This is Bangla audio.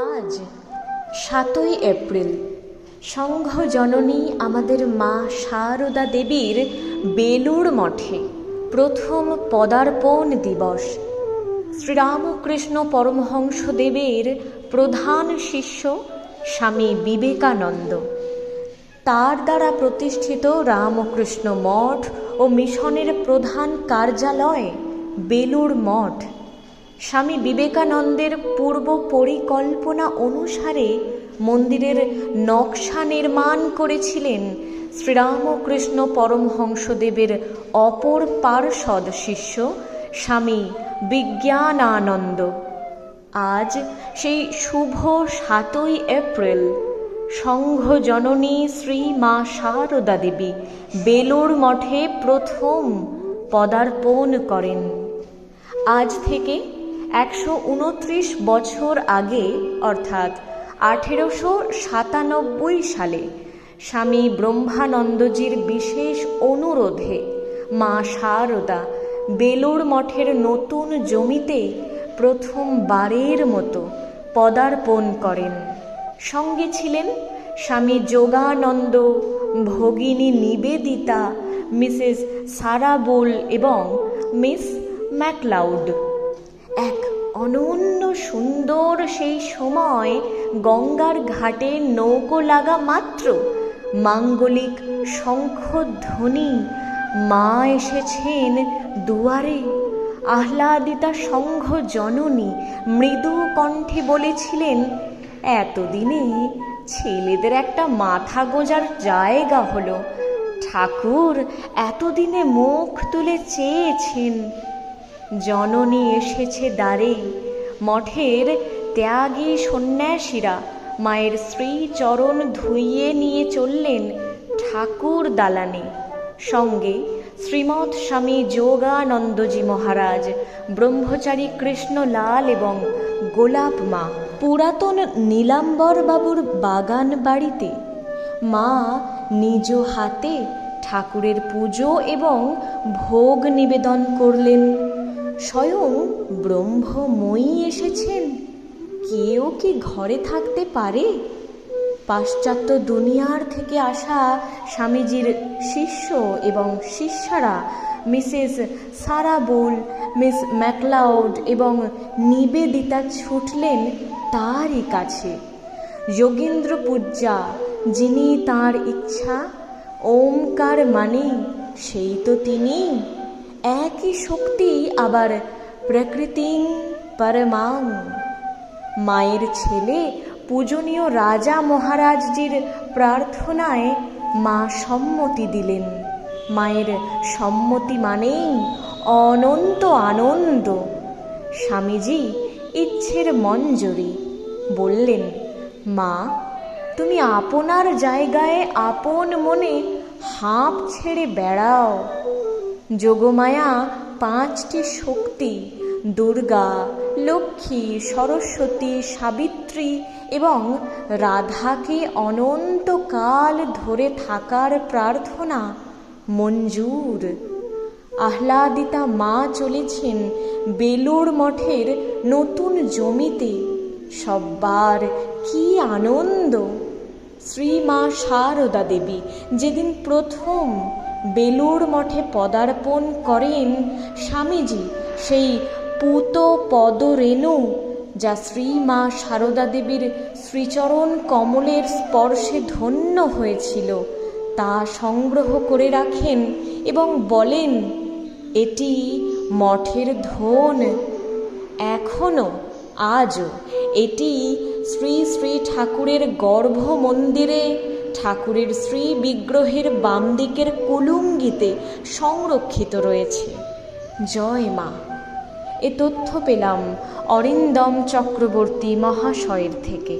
আজ ৭ই এপ্রিল সংঘ জননী আমাদের মা শারদা দেবীর বেলুড় মঠে প্রথম পদার্পণ দিবস। শ্রীরামকৃষ্ণ পরমহংসদেবের প্রধান শিষ্য স্বামী বিবেকানন্দ, তার দ্বারা প্রতিষ্ঠিত রামকৃষ্ণ মঠ ও মিশনের প্রধান কার্যালয় বেলুড় মঠ। স্বামী বিবেকানন্দের পূর্ব পরিকল্পনা অনুসারে মন্দিরের নকশা নির্মাণ করেছিলেন শ্রীরামকৃষ্ণ পরমহংসদেবের অপর পার্ষদ শিষ্য স্বামী বিজ্ঞানানন্দ। আজ সেই শুভ ৭ই এপ্রিল সংঘ জননী শ্রী মা শারদা দেবী বেলুড় মঠে প্রথম পদার্পণ করেন। আজ থেকে ১২৯ বছর আগে অর্থাৎ ১৮৯৭ সালে স্বামী ব্রহ্মানন্দজির বিশেষ অনুরোধে মা শারদা বেলুড় মঠের নতুন জমিতে প্রথমবারের মতো পদার্পণ করেন। সঙ্গে ছিলেন স্বামী যোগানন্দ, ভগিনী নিবেদিতা, মিসেস সারাবুল এবং মিস ম্যাকলাউড। এক অনন্য সুন্দর সেই সময় গঙ্গার ঘাটে নৌকো লাগা মাত্র মাঙ্গলিক শঙ্খধ্বনি, মা এসেছেন দুয়ারে। আহ্লাদিতা সংঘ জননী মৃদু কণ্ঠে বলেছিলেন, এতদিনে ছেলেদের একটা মাথা গোজার জায়গা হলো। ঠাকুর এতদিনে মুখ তুলে চেয়েছেন। জননী এসেছে দ্বারে। মঠের ত্যাগী সন্ন্যাসীরা মায়ের শ্রীচরণ ধুইয়ে নিয়ে চললেন ঠাকুর দালানে। সঙ্গে শ্রীমৎ স্বামী যোগানন্দজি মহারাজ, ব্রহ্মচারী কৃষ্ণলাল এবং গোলাপ মা। পুরাতন নীলাম্বর বাবুর বাগান বাড়িতে মা নিজ হাতে ঠাকুরের পুজো এবং ভোগ নিবেদন করলেন। স্বয়ং ব্রহ্মময়ী এসেছেন। কেউ কি ঘরে থাকতে পারে? পাশ্চাত্য দুনিয়ার থেকে আসা স্বামীজির শিষ্য এবং শিষ্যারা মিসেস সারাবুল, মিস ম্যাকলাউড এবং নিবেদিতা ছুটলেন তারই কাছে। যোগীন্দ্র পূজ্যা, যিনি তাঁর ইচ্ছা, ওমকার মানে সেই তো তিনি। একই শক্তি আবার প্রকৃতিং পরমাং। মায়ের ছেলে পূজনীয় রাজা মহারাজজির প্রার্থনায় মা সম্মতি দিলেন। মায়ের সম্মতি মানেই অনন্ত আনন্দ। স্বামীজি ইচ্ছের মঞ্জুরি। বললেন, মা তুমি আপনার জায়গায় আপন মনে হাঁপ ছেড়ে বেড়াও। যোগমায়া ৫টি শক্তি দুর্গা, লক্ষ্মী, সরস্বতী, সাবিত্রী এবং রাধাকে অনন্তকাল ধরে থাকার প্রার্থনা মঞ্জুর। আহ্লাদিতা মা চলেছেন বেলুড় মঠের নতুন জমিতে। সব্বার কি আনন্দ! শ্রী মা শারদা দেবী যেদিন প্রথম বেলুড় মঠে পদার্পণ করেন, স্বামীজি সেই পুত পদরেণু যা শ্রী মা শারদা দেবীর শ্রীচরণ কমলের স্পর্শে ধন্য হয়েছিল তা সংগ্রহ করে রাখেন এবং বলেন, এটি মঠের ধন। এখনও আজও এটি শ্রী শ্রী ঠাকুরের গর্ভ মন্দিরে ঠাকুরের শ্রী বিগ্রহের বাম দিকের কুলুঙ্গিতে সংরক্ষিত রয়েছে। জয় মা। এ তথ্য পেলাম অরিন্দম চক্রবর্তী মহাশয়ের থেকে।